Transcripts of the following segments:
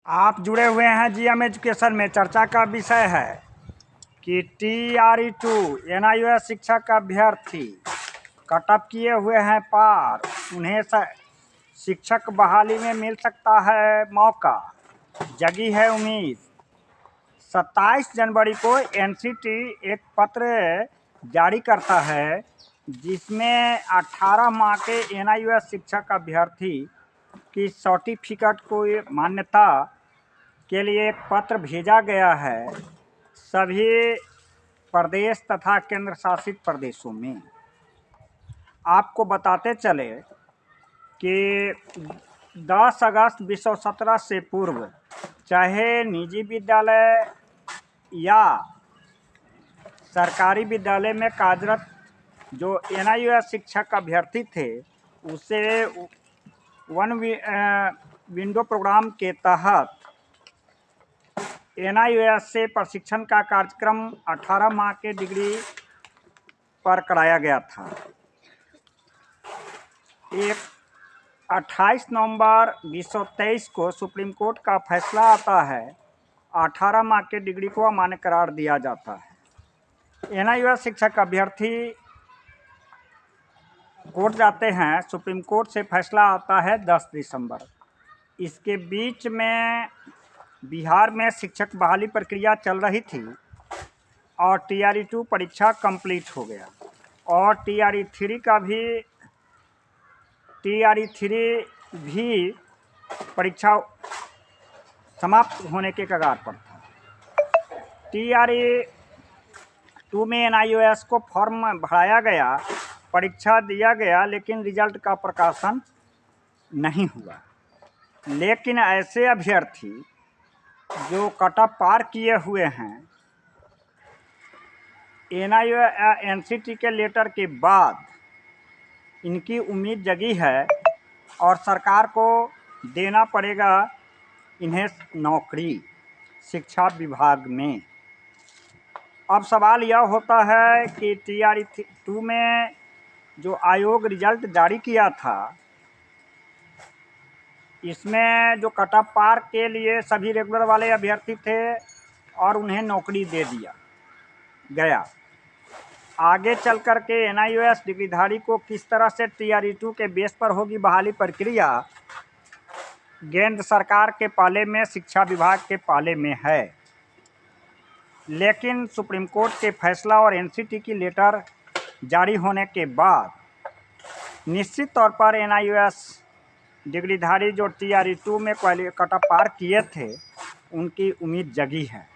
आप जुड़े हुए हैं जीएम एजुकेशन में। चर्चा का विषय है कि TRE2 NIOS शिक्षक अभ्यर्थी कटअप किए हुए हैं पार, उन्हें शिक्षक बहाली में मिल सकता है मौका, जगी है उम्मीद। 27 जनवरी को NCT एक पत्र जारी करता है जिसमें 18 माह के NIOS शिक्षक अभ्यर्थी की सर्टिफिकेट को मान्यता के लिए एक पत्र भेजा गया है सभी प्रदेश तथा केंद्र शासित प्रदेशों में। आपको बताते चले कि 10 अगस्त 2017 से पूर्व चाहे निजी विद्यालय या सरकारी विद्यालय में कार्यरत जो NIOS शिक्षक अभ्यर्थी थे उसे वन विंडो प्रोग्राम के तहत NIOS से प्रशिक्षण का कार्यक्रम 18 माह के डिग्री पर कराया गया था। एक 28 नवंबर 2023 को सुप्रीम कोर्ट का फैसला आता है, 18 माह के डिग्री को अमान्य करार दिया जाता है। NIOS शिक्षक अभ्यर्थी कोर्ट जाते हैं, सुप्रीम कोर्ट से फैसला आता है 10 दिसंबर। इसके बीच में बिहार में शिक्षक बहाली प्रक्रिया चल रही थी और TRE2 परीक्षा कंप्लीट हो गया और TRE3 भी परीक्षा समाप्त होने के कगार पर था। TRE2 में NIOS को फॉर्म भराया गया, परीक्षा दिया गया, लेकिन रिजल्ट का प्रकाशन नहीं हुआ। लेकिन ऐसे अभ्यर्थी जो कटअप पार किए हुए हैं, NCT के लेटर के बाद इनकी उम्मीद जगी है और सरकार को देना पड़ेगा इन्हें नौकरी शिक्षा विभाग में। अब सवाल यह होता है कि TRE2 में जो आयोग रिजल्ट जारी किया था, इसमें जो कटअप पार के लिए सभी रेगुलर वाले अभ्यर्थी थे और उन्हें नौकरी दे दिया गया। आगे चल कर के NIOS डिग्रीधारी को किस तरह से TRE2 के बेस पर होगी बहाली प्रक्रिया, केंद्र सरकार के पाले में, शिक्षा विभाग के पाले में है। लेकिन सुप्रीम कोर्ट के फैसला और NCT की लेटर जारी होने के बाद निश्चित तौर पर NIOS डिग्रीधारी जो TRE2 में कटअप पार किए थे उनकी उम्मीद जगी है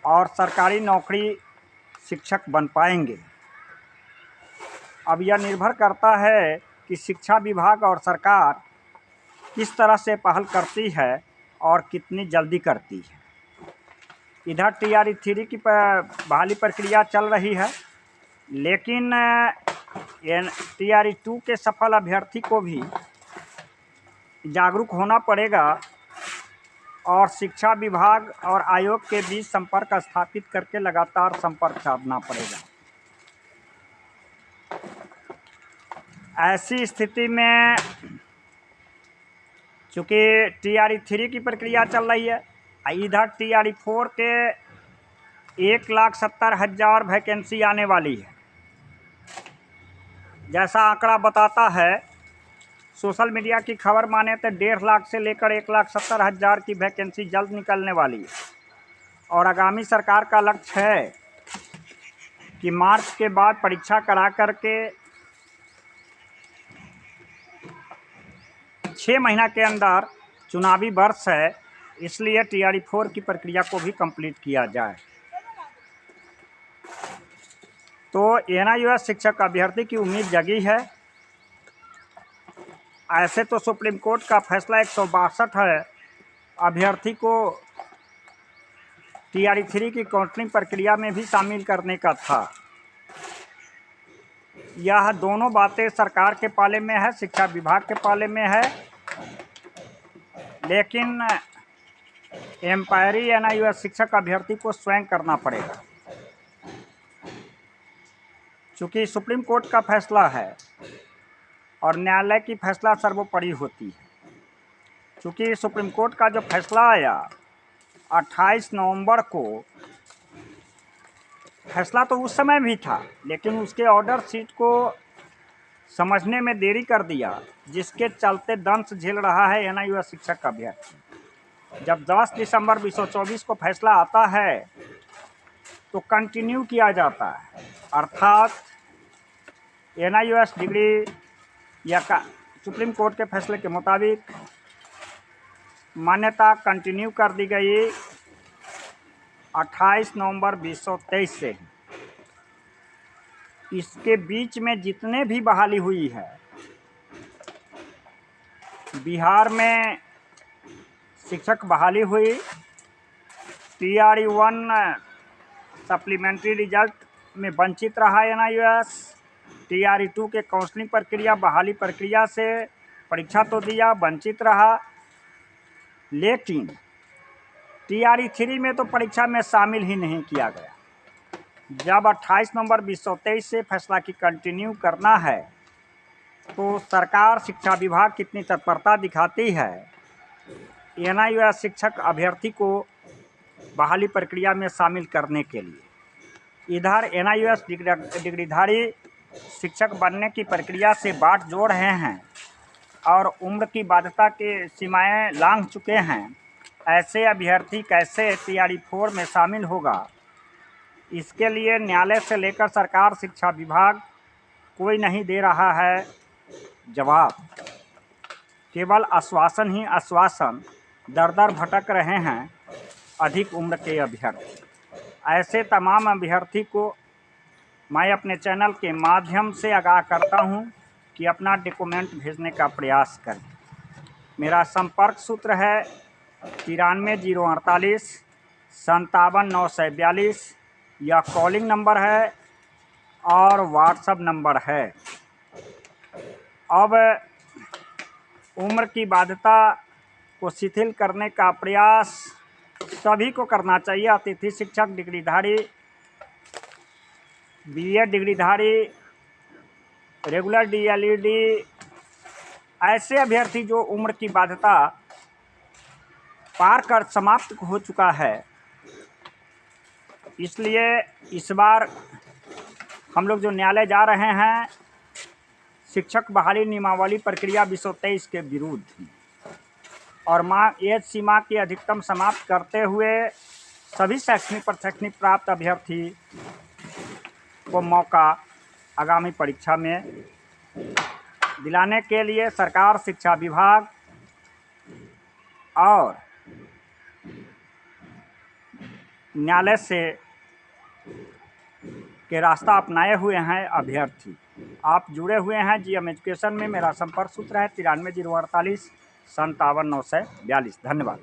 और सरकारी नौकरी शिक्षक बन पाएंगे। अब यह निर्भर करता है कि शिक्षा विभाग और सरकार किस तरह से पहल करती है और कितनी जल्दी करती है। इधर TRE3 की बहाली प्रक्रिया चल रही है, लेकिन TRE2 के सफल अभ्यर्थी को भी जागरूक होना पड़ेगा और शिक्षा विभाग और आयोग के बीच संपर्क स्थापित करके लगातार संपर्क साधना पड़ेगा। ऐसी स्थिति में चूँकि TRE3 की प्रक्रिया चल रही है, इधर TRE4 के 1,70,000 वैकेंसी आने वाली है। जैसा आंकड़ा बताता है, सोशल मीडिया की खबर माने तो 1.5 लाख से लेकर 1,70,000 की वैकेंसी जल्द निकलने वाली है और आगामी सरकार का लक्ष्य है कि मार्च के बाद परीक्षा करा करके 6 महीना के अंदर चुनावी वर्ष है, इसलिए TRE4 की प्रक्रिया को भी कंप्लीट किया जाए। तो NIOS शिक्षक अभ्यर्थी की उम्मीद जगी है। ऐसे तो सुप्रीम कोर्ट का फैसला 162 है, अभ्यर्थी को TRE3 की काउंसलिंग प्रक्रिया में भी शामिल करने का था। यह दोनों बातें सरकार के पाले में है, शिक्षा विभाग के पाले में है, लेकिन एम्पायरी NIOS शिक्षक अभ्यर्थी को स्वयं करना पड़ेगा। चूँकि सुप्रीम कोर्ट का फैसला है और न्यायालय की फैसला सर्वोपरि होती है। चूँकि सुप्रीम कोर्ट का जो फैसला आया 28 नवंबर को, फैसला तो उस समय भी था, लेकिन उसके ऑर्डर शीट को समझने में देरी कर दिया, जिसके चलते दंश झेल रहा है NIOS शिक्षक का अभ्यर्थी। जब 10 दिसंबर 2024 को फैसला आता है तो कंटिन्यू किया जाता है, अर्थात NIOS डिग्री या सुप्रीम कोर्ट के फैसले के मुताबिक मान्यता कंटिन्यू कर दी गई 28 नवंबर 2023 से। इसके बीच में जितने भी बहाली हुई है, बिहार में शिक्षक बहाली हुई, TRE-1 सप्लीमेंट्री रिजल्ट में वंचित रहा NIOS, TRE-2 के काउंसलिंग प्रक्रिया बहाली प्रक्रिया से परीक्षा तो दिया, वंचित रहा, लेकिन TRE-3 में तो परीक्षा में शामिल ही नहीं किया गया। जब 28 नवंबर 2023 से फैसला की कंटिन्यू करना है तो सरकार, शिक्षा विभाग कितनी तत्परता दिखाती है NIOS शिक्षक अभ्यर्थी को बहाली प्रक्रिया में शामिल करने के लिए। इधर NIOS डिग्रीधारी शिक्षक बनने की प्रक्रिया से बाट जोड़ रहे हैं और उम्र की बाध्यता के सीमाएं लांघ चुके हैं। ऐसे अभ्यर्थी कैसे TRE-4 में शामिल होगा, इसके लिए न्यायालय से लेकर सरकार, शिक्षा विभाग कोई नहीं दे रहा है जवाब। केवल आश्वासन ही आश्वासन, दर दर भटक रहे हैं अधिक उम्र के अभ्यर्थी। ऐसे तमाम अभ्यर्थी को मैं अपने चैनल के माध्यम से आगाह करता हूं कि अपना डॉक्यूमेंट भेजने का प्रयास करें। मेरा संपर्क सूत्र है 93 048 57 942, यह कॉलिंग नंबर है और व्हाट्सएप नंबर है। अब उम्र की बाध्यता को शिथिल करने का प्रयास सभी को करना चाहिए। अतिथि शिक्षक डिग्रीधारी, BEd डिग्रीधारी, रेगुलर DLED, ऐसे अभ्यर्थी जो उम्र की बाध्यता पार कर समाप्त हो चुका है, इसलिए इस बार हम लोग जो न्यायालय जा रहे हैं शिक्षक बहाली नियमावली प्रक्रिया 2023 के विरुद्ध, और एज सीमा की अधिकतम समाप्त करते हुए सभी शैक्षणिक प्रशैक्षणिक प्राप्त अभ्यर्थी को मौका आगामी परीक्षा में दिलाने के लिए सरकार, शिक्षा विभाग और न्यायालय से के रास्ता अपनाए हुए हैं अभ्यर्थी। आप जुड़े हुए हैं GM एजुकेशन में। मेरा संपर्क सूत्र है 93 048 57 942। धन्यवाद।